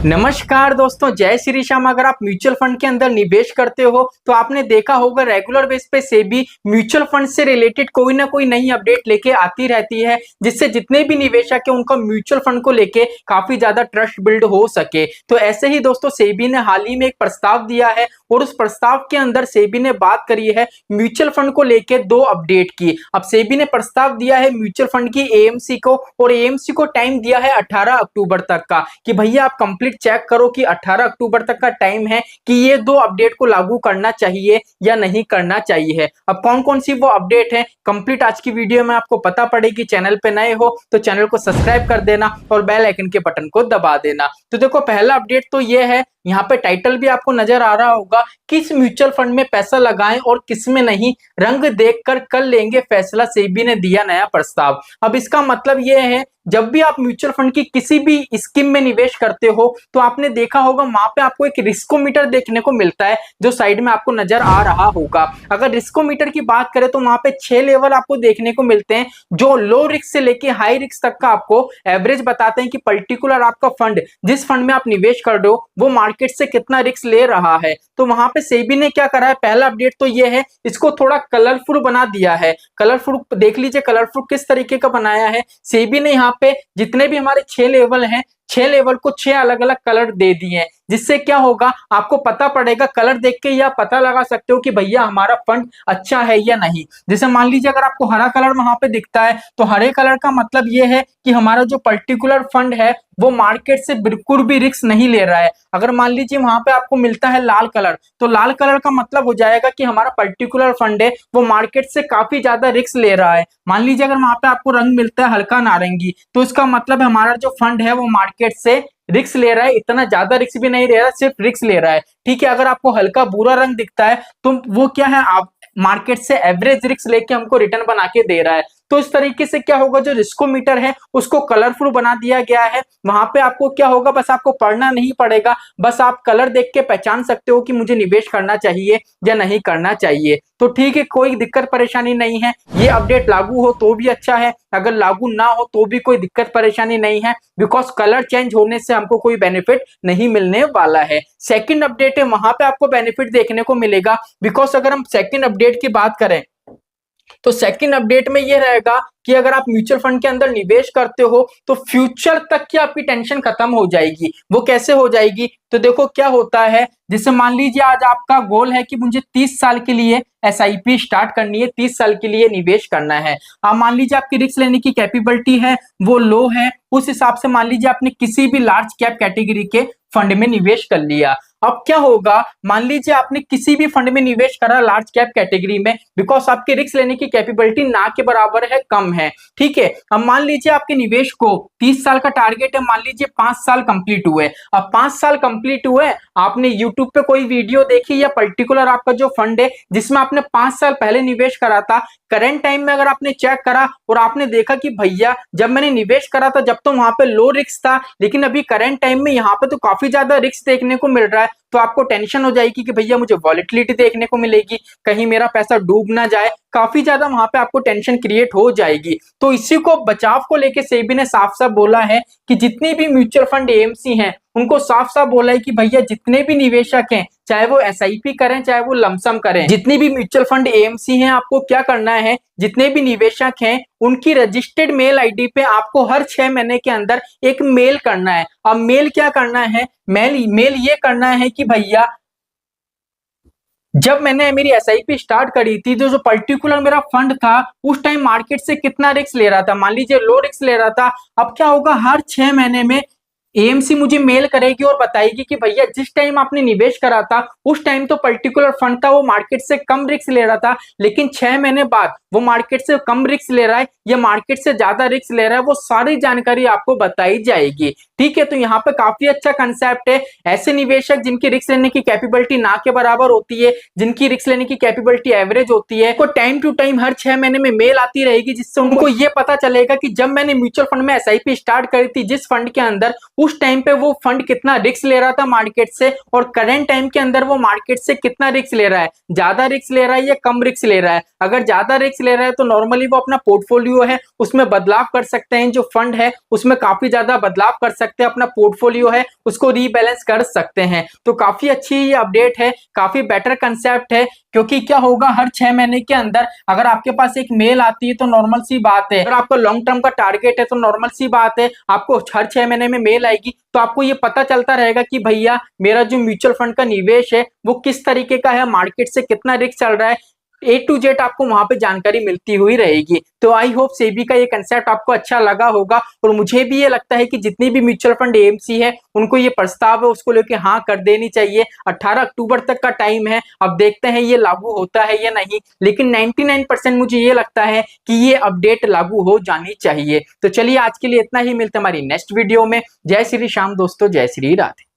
नमस्कार दोस्तों, जय श्री श्याम। अगर आप म्यूचुअल फंड के अंदर निवेश करते हो तो आपने देखा होगा रेगुलर बेस पे सेबी म्यूचुअल फंड से रिलेटेड कोई ना कोई नई अपडेट लेके आती रहती है, जिससे जितने भी निवेशक है उनका म्यूचुअल फंड को लेके काफी ज्यादा ट्रस्ट बिल्ड हो सके। तो ऐसे ही दोस्तों सेबी ने हाल ही में एक प्रस्ताव दिया है और उस प्रस्ताव के अंदर सेबी ने बात करी है म्यूचुअल फंड को लेके दो अपडेट की। अब सेबी ने प्रस्ताव दिया है म्यूचुअल फंड की एएमसी को, और एएमसी को टाइम दिया है 18 अक्टूबर तक का कि भैया आप कंप्लीट चेक करो कि 18 अक्टूबर तक का टाइम है कि ये दो अपडेट को लागू करना चाहिए या नहीं करना चाहिए। अब कौन कौन सी वो अपडेट है कंप्लीट आज की वीडियो में आपको पता पड़ेगी। चैनल पे नए हो तो चैनल को सब्सक्राइब कर देना और बेल आइकन के बटन को दबा देना। तो देखो पहला अपडेट तो ये है, यहाँ पे टाइटल भी आपको नजर आ रहा होगा, किस म्यूचुअल फंड में पैसा लगाएं और किस में नहीं, रंग देखकर कर लेंगे फैसला, सेबी ने दिया नया प्रस्ताव। अब इसका मतलब ये है जब भी आप म्यूचुअल फंड की किसी भी स्कीम में निवेश करते हो तो आपने देखा होगा वहां पे आपको एक रिस्कोमीटर देखने को मिलता है जो साइड में आपको नजर आ रहा होगा। अगर रिस्कोमीटर की बात करें तो वहां पे 6 लेवल आपको देखने को मिलते हैं जो लो रिस्क से लेके हाई रिस्क तक का आपको एवरेज बताते हैं कि पर्टिकुलर आपका फंड जिस फंड में आप निवेश कर रहे हो वो मार्केट से कितना रिस्क ले रहा है। तो वहां पे सेबी ने क्या करा है, पहला अपडेट तो ये है, इसको थोड़ा कलरफुल बना दिया है। कलरफुल देख लीजिए, कलरफुल किस तरीके का बनाया है। सेबी ने यहाँ पे जितने भी हमारे 6 लेवल हैं, 6 लेवल को 6 अलग अलग कलर दे दिए हैं, जिससे क्या होगा आपको पता पड़ेगा, कलर देख के या पता लगा सकते हो कि भैया हमारा फंड अच्छा है या नहीं। जैसे मान लीजिए अगर आपको हरा कलर वहां पे दिखता है तो हरे कलर का मतलब ये है कि हमारा जो पर्टिकुलर फंड है वो मार्केट से बिल्कुल भी रिस्क नहीं ले रहा है। अगर मान लीजिए वहां पे आपको मिलता है लाल कलर तो लाल कलर का मतलब हो जाएगा कि हमारा पर्टिकुलर फंड है वो मार्केट से काफी ज्यादा रिस्क ले रहा है। मान लीजिए अगर वहां पे आपको रंग मिलता है हल्का नारंगी तो इसका मतलब हमारा जो फंड है वो मार्केट से रिस्क ले रहा है, इतना ज्यादा रिस्क भी नहीं ले रहा है, सिर्फ रिस्क ले रहा है। ठीक है, अगर आपको हल्का भूरा रंग दिखता है तो वो क्या है, आप मार्केट से एवरेज रिस्क लेके हमको रिटर्न बना के दे रहा है। तो इस तरीके से क्या होगा, जो रिस्कोमीटर है उसको कलरफुल बना दिया गया है। वहां पे आपको क्या होगा, बस आपको पढ़ना नहीं पड़ेगा, बस आप कलर देख के पहचान सकते हो कि मुझे निवेश करना चाहिए या नहीं करना चाहिए। तो ठीक है, कोई दिक्कत परेशानी नहीं है। ये अपडेट लागू हो तो भी अच्छा है, अगर लागू ना हो तो भी कोई दिक्कत परेशानी नहीं है, बिकॉज कलर चेंज होने से हमको कोई बेनिफिट नहीं मिलने वाला है। सेकंड अपडेट है, वहां पे आपको बेनिफिट देखने को मिलेगा, बिकॉज अगर हम सेकंड अपडेट की बात करें तो सेकंड अपडेट में ये रहेगा कि अगर आप म्यूचुअल फंड के अंदर निवेश करते हो तो फ्यूचर तक की आपकी टेंशन खत्म हो जाएगी। वो कैसे हो जाएगी, तो देखो क्या होता है, जैसे मान लीजिए आज आपका गोल है कि मुझे 30 साल के लिए एसआईपी स्टार्ट करनी है, 30 साल के लिए निवेश करना है। अब मान लीजिए आपकी रिस्क लेने की कैपेबिलिटी है वो लो है, उस हिसाब से मान लीजिए आपने किसी भी लार्ज कैप कैटेगरी के फंड में निवेश कर लिया। अब क्या होगा, मान लीजिए आपने किसी भी फंड में निवेश करा लार्ज कैप कैटेगरी में, बिकॉज आपके रिस्क लेने की कैपेबिलिटी ना के बराबर है, कम है। ठीक है, अब मान लीजिए आपके निवेश को 30 साल का टारगेट है, मान लीजिए 5 साल कंप्लीट हुए। अब 5 साल कंप्लीट हुए, आपने यूट्यूब पे कोई वीडियो देखी या पर्टिकुलर आपका जो फंड है जिसमें आपने 5 साल पहले निवेश करा था, करंट टाइम में अगर आपने चेक करा और आपने देखा कि भैया जब मैंने निवेश करा था जब तो वहां पे लो रिस्क था, लेकिन अभी करंट टाइम में यहाँ पे तो काफी ज्यादा रिस्क देखने को मिल रहा है, तो आपको टेंशन हो जाएगी कि भैया मुझे वॉलेटिलिटी देखने को मिलेगी, कहीं मेरा पैसा डूब ना जाए, काफी ज्यादा वहां पे आपको टेंशन क्रिएट हो जाएगी। तो इसी को बचाव को लेके सेबी ने साफ साफ बोला है कि जितनी भी म्यूचुअल फंड एएमसी हैं उनको साफ साफ बोला है कि भैया जितने भी निवेशक हैं, चाहे वो एसआईपी करें चाहे वो लमसम करें, जितनी भी म्यूचुअल फंड एएमसी हैं आपको क्या करना है, जितने भी निवेशक हैं उनकी रजिस्टर्ड मेल आईडी पे आपको हर 6 महीने के अंदर एक मेल करना है। अब मेल क्या करना है, मेल ये करना है कि भैया जब मैंने मेरी एसआईपी स्टार्ट करी थी तो जो पर्टिकुलर मेरा फंड था उस टाइम मार्केट से कितना रिस्क ले रहा था, मान लीजिए लो रिस्क ले रहा था। अब क्या होगा, हर 6 महीने में एएमसी मुझे मेल करेगी और बताएगी कि भैया जिस टाइम आपने निवेश करा था उस टाइम तो पर्टिकुलर फंड था वो मार्केट से कम रिस्क ले रहा था, लेकिन 6 महीने बाद वो मार्केट से कम रिस्क ले रहा है या मार्केट से ज्यादा रिस्क ले रहा है, वो सारी जानकारी आपको बताई जाएगी। ठीक है, तो यहाँ पे काफी अच्छा कंसेप्ट है। ऐसे निवेशक जिनकी रिस्क लेने की कैपेबिलिटी ना के बराबर होती है, जिनकी रिस्क लेने की कैपेबिलिटी एवरेज होती है, को टाइम टू टाइम हर 6 महीने में मेल आती रहेगी, जिससे उनको ये पता चलेगा कि जब मैंने म्यूचुअल फंड में एसआईपी स्टार्ट करी थी जिस फंड के अंदर, उस टाइम पे वो फंड कितना रिस्क ले रहा था मार्केट से और करंट टाइम के अंदर वो मार्केट से कितना रिस्क ले रहा है, ज्यादा रिस्क ले रहा है या कम रिस्क ले रहा है। अगर ज्यादा रिस्क ले रहा है तो नॉर्मली वो अपना पोर्टफोलियो है उसमें बदलाव कर सकते हैं, जो फंड है उसमें काफी ज्यादा बदलाव कर सकते हैं, अपना पोर्टफोलियो है उसको रीबैलेंस कर सकते हैं। तो काफी अच्छी ये अपडेट है, काफी बेटर कंसेप्ट है, क्योंकि क्या होगा हर 6 महीने के अंदर अगर आपके पास एक मेल आती है तो नॉर्मल सी बात है, अगर आपका लॉन्ग टर्म का टारगेट है तो नॉर्मल सी बात है आपको हर 6 महीने में मेल आएगी, तो आपको ये पता चलता रहेगा कि भैया मेरा जो म्यूचुअल फंड का निवेश है वो किस तरीके का है, मार्केट से कितना रिस्क चल रहा है, ए टू जेड आपको वहां पे जानकारी मिलती हुई रहेगी। तो आई होप सेबी का ये कंसेप्ट आपको अच्छा लगा होगा और मुझे भी ये लगता है कि जितनी भी म्यूचुअल फंड एएमसी है उनको ये प्रस्ताव है उसको लेके हाँ कर देनी चाहिए। 18 अक्टूबर तक का टाइम है, अब देखते हैं ये लागू होता है या नहीं, लेकिन 99% मुझे ये लगता है कि ये अपडेट लागू हो जानी चाहिए। तो चलिए आज के लिए इतना ही, मिलते हमारी नेक्स्ट वीडियो में। जय श्री श्याम दोस्तों, जय श्री राधे।